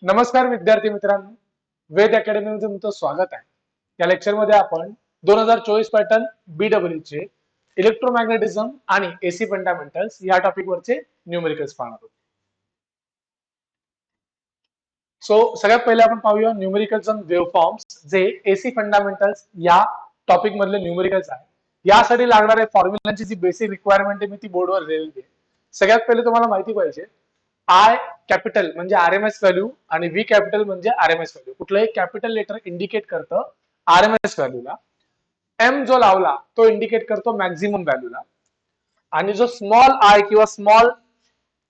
नमस्कार विद्यार्थी मित्रांनो, वेद अकॅडमी मध्ये तुमचं स्वागत आहे. या लेक्चर मध्ये आपण 2024 पॅटर्न BEE चे इलेक्ट्रोमॅग्नेटिझम आणि एसी फंडामेंटल्स या टॉपिक वरचे न्यूमेरिकल्स पाहणार आहोत. सो सगळ्यात पहिले आपण पाहूया न्यूमेरिकल्स ऑन वेव्हफॉर्म्स, जे एसी फंडामेंटल्स या टॉपिक मधले न्यूमेरिकल्स आहे. यासाठी लागणारे फॉर्म्युलांची जी बेसिक रिक्वायरमेंट आहे मी ती बोर्डवर लिहिलेली आहे. सगळ्यात पहिले तुम्हाला माहिती पाहिजे आय कॅपिटल म्हणजे आरएमएस व्हॅल्यू आणि व्ही कॅपिटल म्हणजे आरएमएस व्हॅल्यू. कुठलंही कॅपिटल लेटर इंडिकेट करतं आरएमएस व्हॅल्यूला. एम जो लावला तो इंडिकेट करतो मॅक्झिमम व्हॅल्यूला आणि जो स्मॉल आय किंवा स्मॉल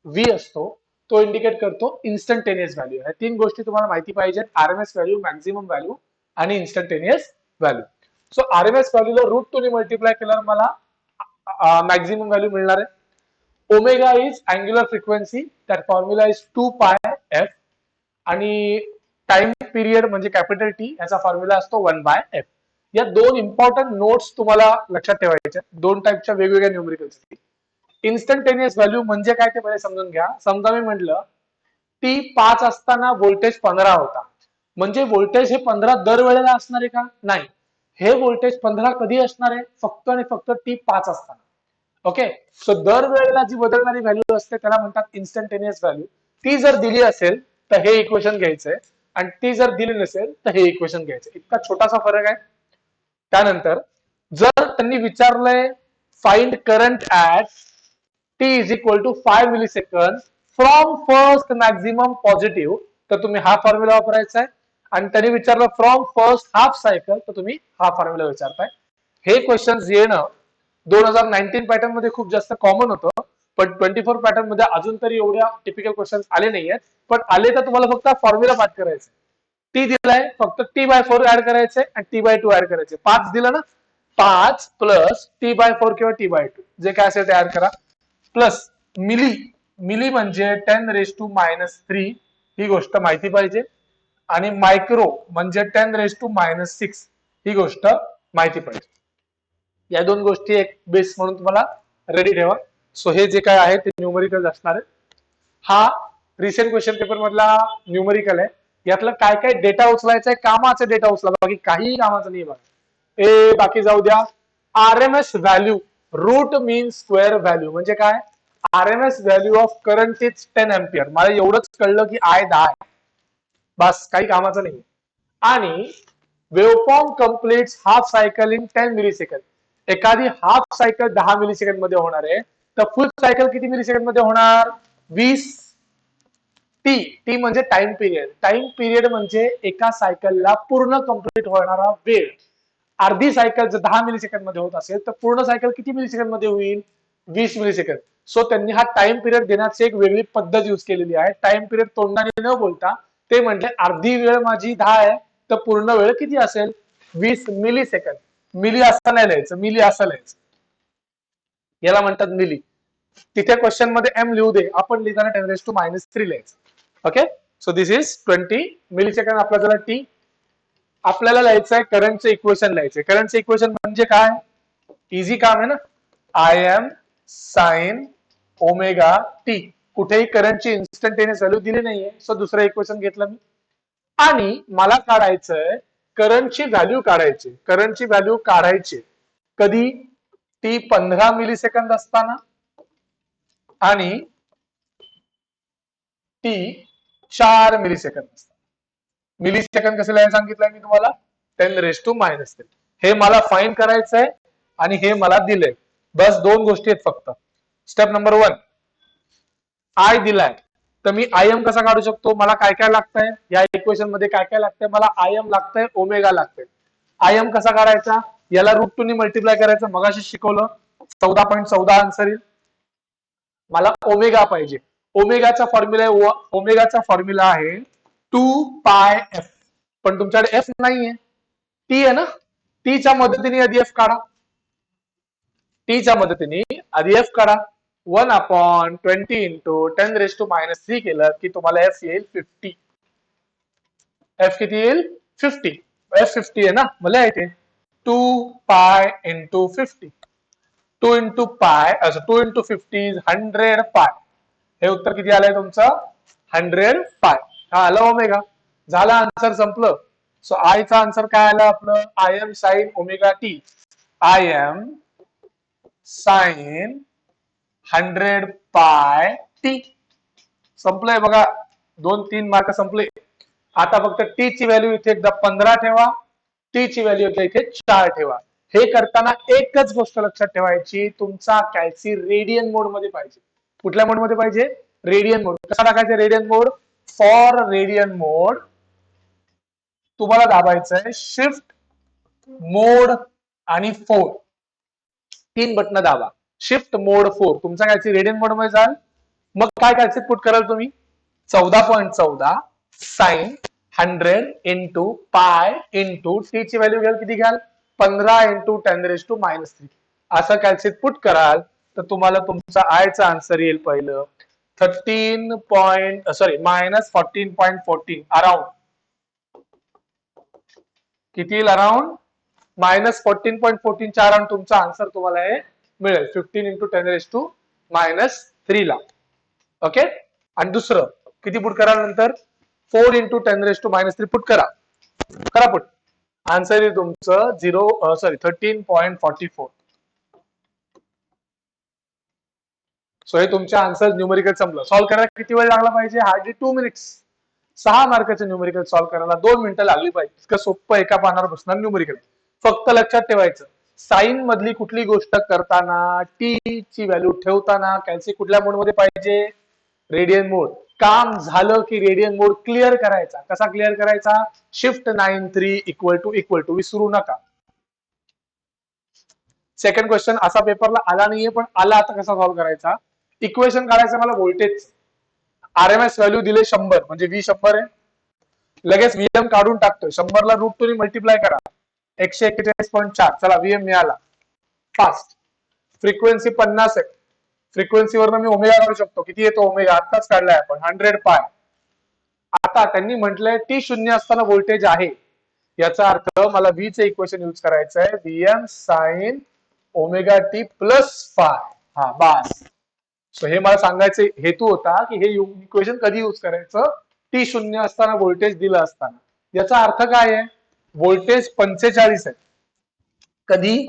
व्ही असतो तो इंडिकेट करतो इन्स्टंटेनियस व्हॅल्यू. ह्या तीन गोष्टी तुम्हाला माहिती पाहिजेत: आरएमएस व्हॅल्यू, मॅक्झिमम व्हॅल्यू आणि इन्स्टंटेनियस व्हॅल्यू. सो आरएमएस व्हॅल्यूला √2 मल्टिप्लाय केल्यावर मला मॅक्झिमम व्हॅल्यू मिळणार आहे. Omega is angular frequency, that formula is 2 pi f आणि टाइम पिरियड म्हणजे कॅपिटल टी याचा फॉर्म्युला असतो 1/f. या दोन इम्पॉर्टंट नोट्स तुम्हाला लक्षात ठेवायच्या. दोन टाईपच्या वेगवेगळ्या न्यूमेरिकल्स. इन्स्टंटेनियस व्हॅल्यू म्हणजे काय ते पहिले समजून घ्या. समजा मी म्हटलं टी 5 असताना व्होल्टेज 15 होता, म्हणजे व्होल्टेज हे 15 दरवेळेला असणार आहे का? नाही. हे व्होल्टेज 15 कधी असणार आहे? फक्त आणि फक्त टी 5 असताना. ओके, सो दरवेळेला जी बदलणारी व्हॅल्यू असते त्याला म्हणतात इन्स्टंटेनियस व्हॅल्यू. ती जर दिली असेल तर हे इक्वेशन घ्यायचंय आणि ती जर दिली नसेल तर हे इक्वेशन घ्यायचं. इतका छोटासा फरक आहे. त्यानंतर जर त्यांनी विचारलंय find current at T is equal to 5 millisecond from first maximum positive, तर तुम्ही हा फॉर्म्युला वापरायचा आहे. आणि त्यांनी विचारलं फ्रॉम फर्स्ट हाफ सायकल, तर तुम्ही हा फॉर्म्युला विचारताय. हे क्वेश्चन येणं 2019 पॅटर्न मध्ये खूप जास्त कॉमन होतं, पण 24 पॅटर्न मध्ये अजून तरी एवढ्या टिपिकल क्वेश्चन आले नाहीयेत. पण आले तर तुम्हाला फक्त फॉर्म्युला पाठ करायचं. टी दिलाय, फक्त T/4 ऍड करायचंय आणि T/2 ऍड करायचे. 5 दिलं ना, 5 प्लस T/4 किंवा T/2 जे काय असेल ते ऍड करा. प्लस मिली, मिली म्हणजे 10⁻³ ही गोष्ट माहिती पाहिजे. आणि मायक्रो म्हणजे 10⁻⁻6 ही गोष्ट माहिती पाहिजे. या दोन गोष्टी एक बेस म्हणून तुम्हाला रेडी ठेवा. सो हे जे काय आहे ते न्यूमेरिकल असणार आहे. हा रिसेंट क्वेश्चन पेपर मधला न्यूमेरिकल आहे. यातलं काय काय डेटा उचलायचा आहे? कामाचा डेटा उचला, बाकी काही कामाचं नाही. बघा बाकी जाऊ द्या. आरएमएस व्हॅल्यू रूट मीन स्क्वेअर व्हॅल्यू म्हणजे काय? RMS value of current is 10 ampere. मला एवढंच कळलं की आय 10 आहे, बस काही कामाचं नाही. आणि waveform completes half cycle in 10 millisecond. एखादी हाफ सायकल 10 मिलीसेकंड मध्ये होणार आहे, तर फुल सायकल किती मिलीसेकंड मध्ये होणार? 20. टी, टी म्हणजे टाइम पिरियड. टाइम पिरियड म्हणजे एका सायकलला पूर्ण कंप्लीट होणारा वेळ. अर्धी सायकल जर 10 मिलीसेकंड मध्ये होत असेल तर पूर्ण सायकल किती मिलीसेकंड मध्ये होईल? 20 मिलीसेकंड. सो त्यांनी हा टाइम पिरियड देण्याची एक वेगळी पद्धत यूज केलेली आहे. टाइम पिरियड तोंडाने न बोलता ते म्हणजे अर्धी वेळ माझी 10 आहे, तर पूर्ण वेळ किती असेल? 20 मिलीसेकंड. मिली असं नाही लिहायचं, मिली असं लिहायचं. याला म्हणतात मिली. तिथे क्वेश्चन मध्ये एम लिहू दे, आपण लिहिताना 10⁻³ लिहायचं. Okay, so this is 20 millisecond. आपला जरा टी. आपल्याला लिहायचं आहे करंटचं इक्वेशन लिहायचंय. करंटचं इक्वेशन म्हणजे काय? इझी काम आहे ना. I M sine omega T. कुठेही करंटची इन्स्टंटेनियस व्हॅल्यू दिली नाहीये, सो दुसरं इक्वेशन घेतलं मी. आणि मला काढायचंय करंटची व्हॅल्यू काढायची. करंटची व्हॅल्यू काढायची कधी? टी 15 मिलीसेकंद असताना आणि टी 4 मिलीसेकंद असताना. मिलीसेकंद कसं लिहायला सांगितलंय मी तुम्हाला? 10⁻⁻3. हे मला फाइंड करायचंय आणि हे मला दिलंय. बस दोन गोष्टी आहेत फक्त. स्टेप नंबर 1, आय दिलाय, तर मी आय एम कसा काढू शकतो? मला काय काय लागतंय या इक्वेशन मध्ये? काय काय लागतंय मला? आय एम लागतंय, ओमेगा लागतंय. आय एम कसा काढायचा? याला √2 ने मल्टिप्लाय करायचं, मगाशी शिकवलं. 14.14 आन्सर येईल. मला ओमेगा पाहिजे. ओमेगाचा फॉर्म्युला आहे 2πf. पण तुमच्याकडे एफ नाहीये, टी आहे ना. टीच्या मदतीने आधी एफ काढा. टीच्या मदतीने आधी एफ काढा. 1/20 इंटू 10⁻³ केलं की तुम्हाला एफ येईल 50. एफ किती येईल? 50. एफ 50 आहे ना, मला येते 2π इंटू 50. 2 इंटू पाय, 2 इंटू 50 100 पाय. हे उत्तर किती आलंय तुमचं? 100 पाय. हा आलं ओमेगा. झाला आन्सर संपलं. सो आयचा आन्सर काय आला आपलं, I M sine omega T. I M sine 100 pi T. संपलंय बघा, 2-3 मार्क संपले. आता फक्त टी ची व्हॅल्यू इथे एकदा 15 ठेवा, टी ची व्हॅल्यू इथे 4 ठेवा. हे करताना एकच गोष्ट लक्षात ठेवायची, तुमचा कॅल्सी रेडियन मोड मध्ये पाहिजे. कुठल्या मोड मध्ये पाहिजे, रेडियन मोड. कसा टाकायचा रेडियन मोड, फॉर रेडियन मोड तुम्हाला दाबायचं आहे शिफ्ट मोड आणि 4, 3 बटन दाबा. शिफ्ट मोड 4 तुमचा कॅल्सी रेडियन मोड मध्ये जाल. मग काय कॅल्सी पुट कराल तुम्ही, 14.14 sine 100 into pi into T ची व्हॅल्यू घ्याल, किती घ्याल, 15 इंटू 10⁻³ असं कॅल्सिट पुट कराल तर तुम्हाला तुमचा आयचा आन्सर येईल पहिलं -14.14 अराउंड. किती येईल, अराउंड -14.14 च्या अराउंड तुमचा आन्सर तुम्हाला हे मिळेल 15 इंटू 10⁻³ ला. ओके. आणि दुसरं किती पुट करा, नंतर 4 इंटू 10⁻³ पुट करा. करा पुट. आन्सर आहे तुमचं 13.44. सो हे तुमच्या आन्सर न्यूमेरिकल संपलं. सॉल्व्ह करायला किती वेळ लागला पाहिजे, हार्डली 2 मिनिट्स. 6 मार्काचं न्यूमेरिकल सॉल्व्ह करायला 2 मिनिटं लागली पाहिजे. इतकं सोपं एका पानावर बसणार न्यूमेरिकल. फक्त लक्षात ठेवायचं, साइन मधली कुठली गोष्ट करताना, टी ची व्हॅल्यू ठेवताना कॅल्सी कुठल्या मोड मध्ये पाहिजे, रेडियन मोड. काम झालं की रेडियन मोड क्लिअर करायचा. कसा क्लिअर करायचा, शिफ्ट 93 इक्वल टू विसरू नका. सेकंड क्वेश्चन असा पेपरला आला नाहीये, पण आला आता कसा सॉल्व्ह करायचा. इक्वेशन काढायचं मला व्होल्टेज, आरएमएस व्हॅल्यू दिले 100 म्हणजे व्ही 100 आहे. लगेच व्हीएम काढून टाकतोय, 100 ला √2 मल्टिप्लाय करा, 141.4. चला व्हीएम मिळाला फास्ट. फ्रिक्वेन्सी 50 आहे, फ्रिक्वेन्सीवरनं मी ओमेगा काढू शकतो. किती येतो ओमेगा, आत्ताच काढलाय आपण 100 पाय. आता त्यांनी म्हटलंय टी 0 असताना व्होल्टेज आहे, याचा अर्थ मला व्ही चे इक्वेशन यूज करायचं आहे, VM sign omega T plus five. हा बास. सो हे मला सांगायचे हेतू होता की हे इक्वेशन कधी यूज करायचं, टी 0 असताना व्होल्टेज दिलं असताना. याचा अर्थ काय आहे, व्होल्टेज 45 आहे. कधी,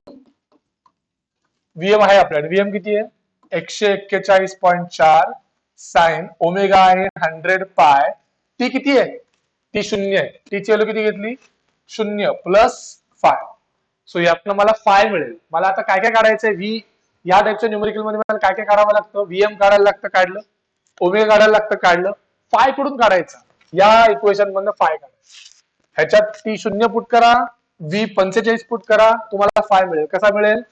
व्हीएम आहे आपल्याकडे, व्हीएम किती आहे 141.4 साइन ओमेगा आहे 100 पाय. टी किती आहे, टी 0 आहे. टी ची व्हॅल्यू किती घेतली, 0 प्लस फाय. सो यातनं मला फाय मिळेल. मला आता काय काय काढायचंय, व्ही या टाइपच्या न्यूमेरिकल मध्ये मला काय काय काढावं लागतं, व्हीएम काढायला लागतं, काढलं. ओमेगा काढायला लागतं, काढलं. फाय कुठून काढायचा, या इक्वेशन मधनं फाय काढायचं. ह्याच्यात टी 0 पुट करा, व्ही 45 पुट करा, तुम्हाला फाय मिळेल. कसा मिळेल,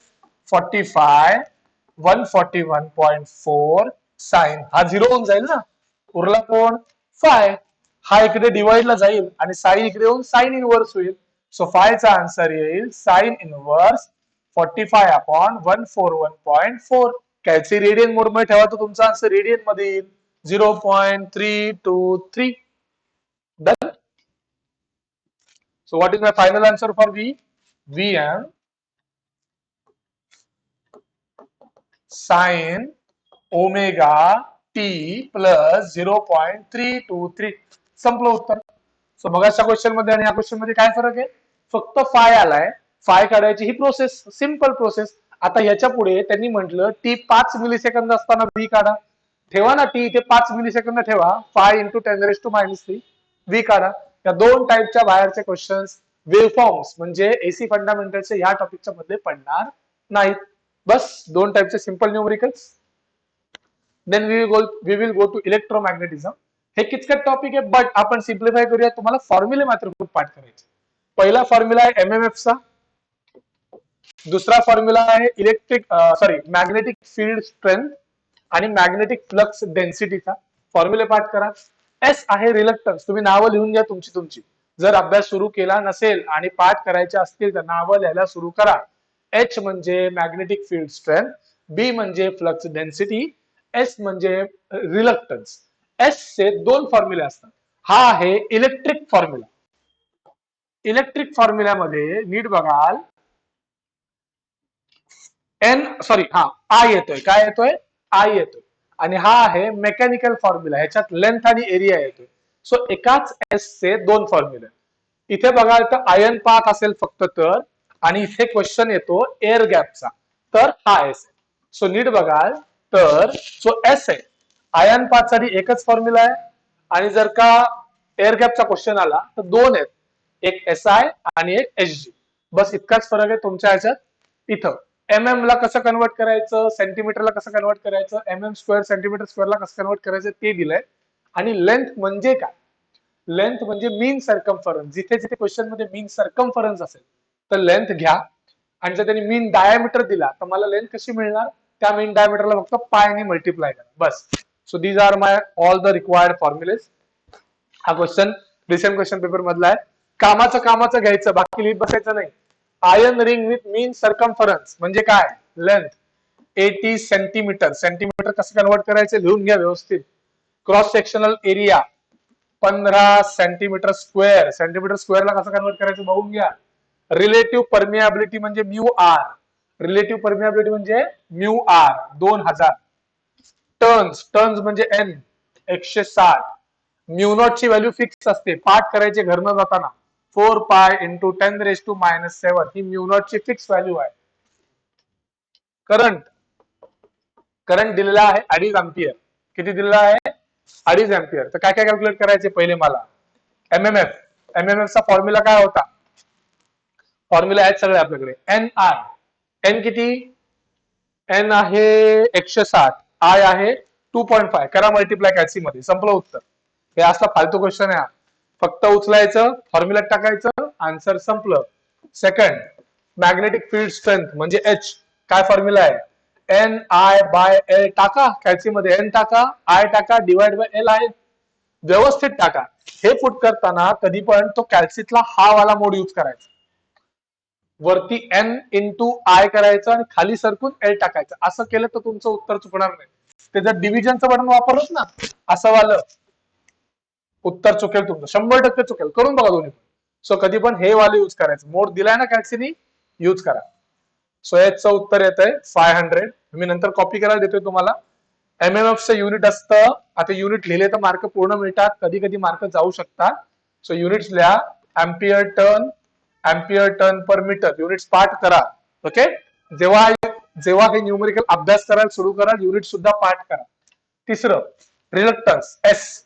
45 141.4 साइन. हा 0 होऊन जाईल ना, उरला कोण, फाय. हा इकडे डिवाइडला जाईल आणि साइन इकडे येऊन साइन इनवर्स होईल. सो फायचा आन्सर येईल साइन इनवर्स 45 अपॉन 141.4. कॅल्सी रेडियन मोड मध्ये ठेवा तर तुमचा आन्सर रेडियन मध्ये येईल 0.323. Done. So what is my final answer for V, VM sign omega T plus 0.323. संपलं उत्तर. सो मगाच्या क्वेश्चन मध्ये आणि या क्वेश्चन मध्ये काय फरक आहे, फक्त फाय आलाय. फाय काढायची ही प्रोसेस, सिंपल प्रोसेस. आता याच्या पुढे त्यांनी म्हटलं टी 5 मिलीसेकंद असताना व्ही काढा. ठेवा ना टी इथे 5 मिलीसेकंद ठेवा, 5 इंटू 10⁻³ व्ही काढा. या दोन टाईपच्या बाहेरचे क्वेश्चन्स वेव्हफॉर्म्स म्हणजे एसी फंडामेंटलचे या टॉपिकच्या मध्ये पडणार नाहीत. बस दोन टाईपचे simple numericals. Then we will go to electromagnetism. हे किचकट टॉपिक आहे, बट आपण सिम्प्लिफाय करूया. तुम्हाला फॉर्म्युले मात्र खूप पाठ करायचे. पहिला फॉर्म्युला आहे एमएमएफचा, दुसरा फॉर्म्युला आहे मॅग्नेटिक फील्ड स्ट्रेंथ आणि मॅग्नेटिक फ्लक्स डेन्सिटीचा. फॉर्म्युले पाठ करा. एस आहे रिलक्टन्स, तुम्ही नावं लिहून घ्या तुमची तुमची. जर अभ्यास सुरू केला नसेल आणि पाठ करायचे असतील तर नावं लिहायला सुरू करा. एच म्हणजे मॅग्नेटिक फील्ड स्ट्रेंथ, बी म्हणजे फ्लक्स डेन्सिटी, एस म्हणजे रिलक्टन्स. एस चे दोन फॉर्म्युले असतात. हा आहे इलेक्ट्रिक फॉर्म्युला. इलेक्ट्रिक फॉर्म्युल्यामध्ये नीट बघाल, आय येतोय. काय येतोय, आय येतोय. आणि हा आहे मेकॅनिकल फॉर्म्युला, ह्याच्यात लेंथ आणि एरिया येतोय. सो एकाच एस चे दोन फॉर्म्युले. इथे बघाल तर आयन पाथ असेल फक्त तर, आणि इथे क्वेश्चन येतो एअर गॅपचा, तर हा एस आहे. सो नीट बघाल तर जो एस आहे आयन पाथ साठी एकच फॉर्म्युला आहे, आणि जर का एअर गॅपचा क्वेश्चन आला तर दोन आहेत, एक एस आय आणि एक एच जी. बस इतकाच फरक आहे तुमच्या ह्याच्यात. इथं एम एम ला कसं कन्वर्ट करायचं, सेंटीमीटरला कसं कन्वर्ट करायचं, एम एम स्क्वेअर सेंटीमीटर स्क्वेअरला कसं कन्वर्ट करायचं ते दिलंय. आणि लेंथ म्हणजे काय, लेंथ म्हणजे मीन सर्कम्फरन्स. जिथे जिथे क्वेश्चन मध्ये मीन सर्कम्फरन्स असेल तर लेंथ घ्या, आणि जर त्यांनी मीन डायमीटर दिला तर मला लेंथ कशी मिळणार, त्या मीन डायमीटरला फक्त पायने मल्टिप्लाय करा बस. So these are my all the required formulas. हा क्वेश्चन रिसेंट क्वेश्चन पेपर मधला आहे. कामाचं घ्यायचं, बाकी लिहित बसायचं नाही. Iron ring with mean circumference म्हणजे काय, लेंथ 80 सेंटीमीटर. सेंटीमीटर कसं कन्वर्ट करायचं लिहून घ्या व्यवस्थित. Cross sectional area 15 centimetre square. Centimetre स्क्वेअरला कसं कन्वर्ट करायचं बघून घ्या. रिलेटिव्ह परमियाबिलिटी म्हणजे म्यू आर. रिलेटिव्ह परमियाबिलिटी म्हणजे म्यू आर 2000. टर्न्स, टर्न्स म्हणजे एन 160. म्यू नॉट ची व्हॅल्यू फिक्स असते, पाठ करायचे घरनं जाताना. 4 पाय इंटू 10⁻⁻⁷ ही म्यू नॉट ची फिक्स व्हॅल्यू आहे. करंट, करंट दिलेला आहे 2.5 अँपियर. किती दिलेला आहे, 2.5 अँपियर. तर काय काय कॅल्क्युलेट करायचे पहिले मला. एमएमएफ, एमएमएफ चा फॉर्म्युला काय होता, फॉर्म्युला आहेत सगळे आपल्याकडे. एन आय, एन किती, एन आहे 160, आय आहे 2.5. करा मल्टिप्लाय कॅल्सी मध्ये, संपलं उत्तर. हे असला फालतू क्वेश्चन आहे, फक्त उचलायचं, फॉर्म्युला टाकायचं, आन्सर संपलं. सेकंड, मॅग्नेटिक फील्ड स्ट्रेंथ म्हणजे एच. काय फॉर्म्युला आहे, एन आय बाय एल. टाका कॅल्सी मध्ये, एन टाका, आय टाका, डिवाइड बाय एल आहे. व्यवस्थित टाका. हे पुट करताना कधी पण तो कॅल्सीतला हा वाला मोड यूज करायचा. वरती एन इंटू आय करायचं आणि खाली सरकून एल टाकायचं. असं केलं तर तुमचं उत्तर चुकणार नाही. ते जर डिव्हिजनचं बटन वापरलं ना असं वालं, उत्तर चुकेल तुमचं, 100% चुकेल. करून बघा दोन्ही. सो कधी पण हे वाले यूज करायचं. मोड दिलाय ना कॅल्सीनी, यूज करा. सो याचं उत्तर येत आहे 500. मी नंतर कॉपी करायला देतोय तुम्हाला. एमएमएफ चं युनिट असतं, आता युनिट लिहिले तर मार्क पूर्ण मिळतात, कधी कधी मार्क जाऊ शकतात. सो युनिट्स लिहा, अँपियर टर्न, अँपियर टर्न पर मीटर. युनिट्स पाठ करा. ओके, जेव्हा जेव्हा हे न्यूमेरिकल अभ्यास करायला सुरू कराल युनिट सुद्धा पाठ करा. तिसरं, रिलक्टन्स एस.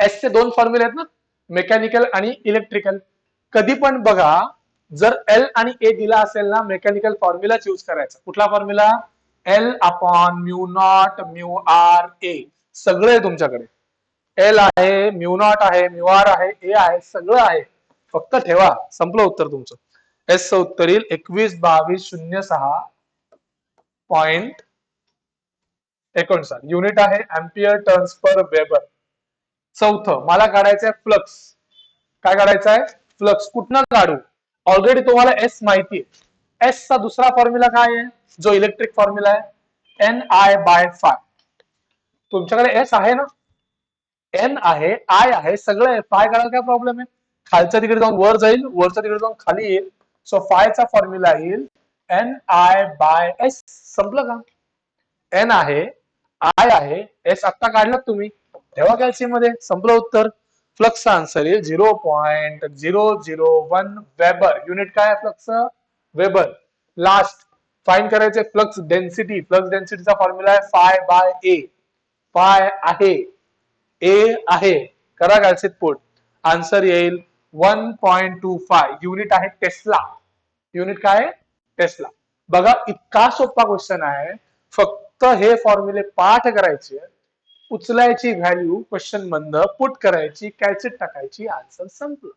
एस चे दोन फॉर्म्युले आहेत ना, मेकॅनिकल आणि इलेक्ट्रिकल. कधी पण बघा, जर एल आणि ए दिला असेल ना, मेकॅनिकल फॉर्म्युलाच यूज करायचा. कुठला formula, L upon mu naught mu R A. सगळं आहे तुमच्याकडे, एल आहे, म्यू नॉट आहे, म्यू आर आहे, ए आहे, सगळं आहे. फक्त ठेवा, संपलं उत्तर तुमचं. एस चं उत्तर येईल 212206.59. युनिट आहे अँपियर टर्न्स पर वेबर. चौथं, मला काढायचंय फ्लक्स. काय काढायचं आहे, फ्लक्स. कुठनं काढू, ऑलरेडी तुम्हाला एस माहिती आहे. एस चा दुसरा फॉर्म्युला काय आहे, जो इलेक्ट्रिक फॉर्म्युला आहे, एन आय बाय फाय. तुमच्याकडे एस आहे ना, एन आहे, आय आहे, सगळं आहे. फाय काढायला काय प्रॉब्लेम आहे, खालच्या तिकडे जाऊन वर जाईल, वरच्या तिकडे जाऊन खाली येईल. सो फायचा फॉर्म्युला येईल एन आय बाय एस. संपलं का, एन आहे, आय आहे, एस आत्ता काढलात तुम्ही, ठेवा कॅल्शियम मध्ये, संपलं उत्तर. फ्लक्सचा आन्सर येईल 0.001 वेबर. युनिट काय आहे फ्लक्स, वेबर. लास्ट, फाइंड करायचे फ्लक्स डेन्सिटी. फ्लक्स डेन्सिटीचा फॉर्म्युला आहे फाय बाय ए. फाय आहे, ए आहे, करा कॅल्शियम पुट, आन्सर येईल 1.25. युनिट आहे टेस्ला. युनिट काय आहे, टेस्ला. बघा इतका सोपा क्वेश्चन आहे, फक्त हे फॉर्म्युले पाठ करायचे, उचलायची व्हॅल्यू क्वेश्चन मधनं, पुट करायची, कॅल्शियम टाकायची, आन्सर संपलं.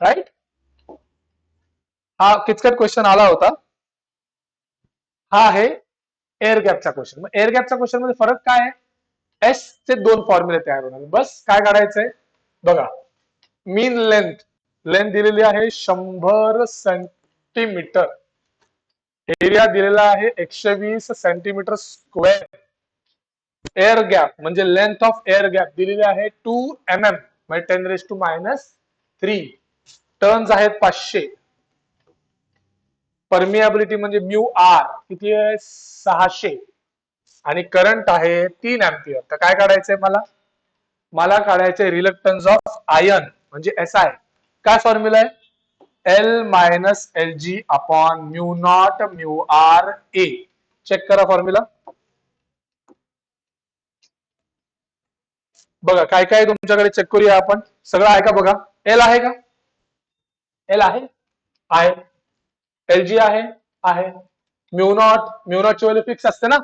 राईट. हा किचकट क्वेश्चन आला होता. हा आहे एअर गॅपचा क्वेश्चन. मग एअर गॅपच्या क्वेश्चन मध्ये फरक काय आहे, एस चे दोन फॉर्म्युले तयार होणार. बस काय काढायचंय बघा, मीन लेंथ, लेंथ दिलेली आहे 100 सेंटीमीटर. एरिया दिलेला आहे 120 सेंटीमीटर स्क्वेअर. एअर गॅप म्हणजे लेंथ ऑफ एअर गॅप दिलेली आहे 2 mm म्हणजे 10⁻³ टर्न्स आहेत 500. परमियाबिलिटी म्हणजे म्यू आर किती आहे 600, आणि करंट आहे 3 अँपियर. तर काय काढायचंय मला, मला काढायचे रिलक्टन्स ऑफ आयन म्हणजे SI. काय फॉर्म्युला आहे? L minus LG upon mu naught mu R A. Check करा फॉर्म्युला. बघा काय काय तुमच्याकडे, चेक करूया आपण. सगळं आहे का बघा. एल आहे का? एल आहे आहे. LG आहे. म्यू नॉट ची व्हॅल्यू फिक्स असते ना.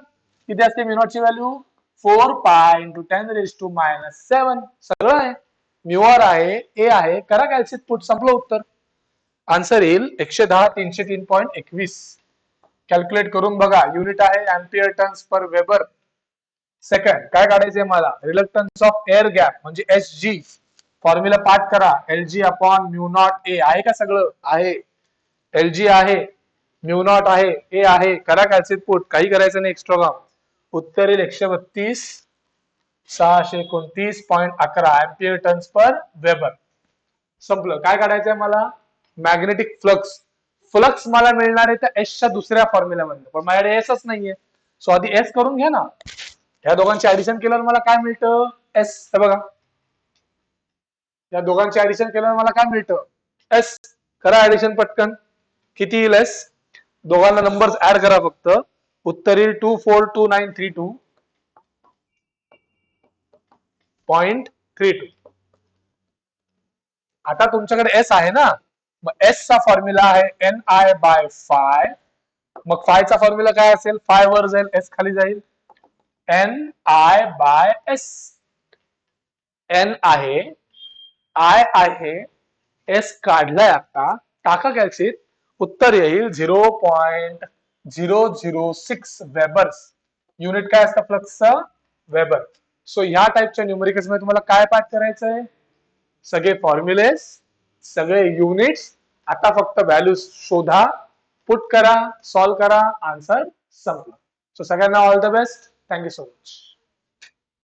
किती असते म्यू नॉट ची व्हॅल्यू? 4 π × 10⁻⁷ सगळं आहे. म्यू आर आहे, ए आहे. करा कॅल्सिट पुट, संपलं उत्तर. आन्सर येईल 110 303.21. कॅल्क्युलेट करून बघा. युनिट आहे ampere turns per weber second. काय काढायचंय मला? रिलक्टन्स ऑफ एअर गॅप म्हणजे SG. फॉर्म्युला पाठ करा. LG upon mu not a. आहे का सगळं? आहे. LG आहे, म्यू नॉट आहे, ए आहे. करा कॅल्सिट पुट, काही करायचं नाही एक्स्ट्रा काम. उत्तर येईल 132,629.11 अँपिअर टर्न्स पर वेबर. संपलं. काय काढायचंय मला? Magnetic flux. फ्लक्स मला मिळणार आहे त्या एसच्या दुसऱ्या फॉर्म्युल्यामध्ये, पण माझ्याकडे एसच नाहीये. सो आधी एस करून घ्या ना. ह्या दोघांचे ऍडिशन केल्यावर मला काय मिळतं? एस. हे बघा, या दोघांचे ऍडिशन केल्यावर मला काय मिळतं? एस. करा ऍडिशन पटकन. किती येईल एस? दोघांना नंबर्स ऍड करा फक्त. उत्तर येईल 242932.32. आता तुमच्याकडे एस आहे ना, मग एस चा फॉर्म्युला आहे NI/φ. मग फायचा फॉर्म्युला काय असेल? फाय वर जाईल, एस खाली जाईल. NI/s. एन आहे, आय आहे, एस काढलाय आता. टाका कॅल्सिट. उत्तर येईल 0.006 वेबर्स. युनिट काय असतं फ्लक्सचं? वेबर. सो ह्या टाइपच्या न्यूमेरिकल्स मध्ये तुम्हाला काय पाठ करायचंय? सगळे फॉर्म्युलेस, सगळे युनिट्स. आता फक्त व्हॅल्यू शोधा, पुट करा, सॉल्व्ह करा, आन्सर संपला. सो सगळ्यांना all the best. Thank you so much.